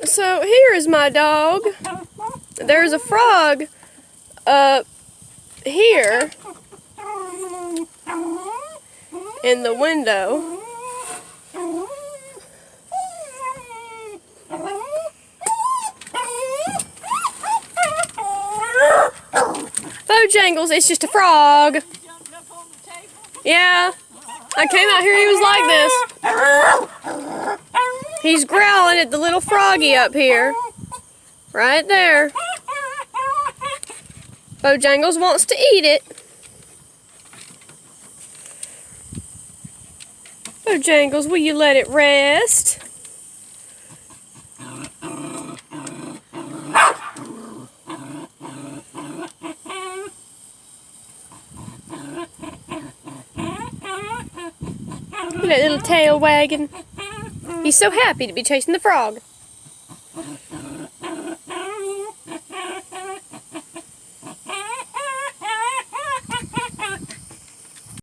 So here is my dog. There's a frog up here in the window. Bojangles, it's just a frog. Yeah, I came out here, he was like this. He's growling at the little froggy up here. Right there. Bojangles wants to eat it. Bojangles, will you let it rest? Look at that little tail wagging. He's so happy to be chasing the frog.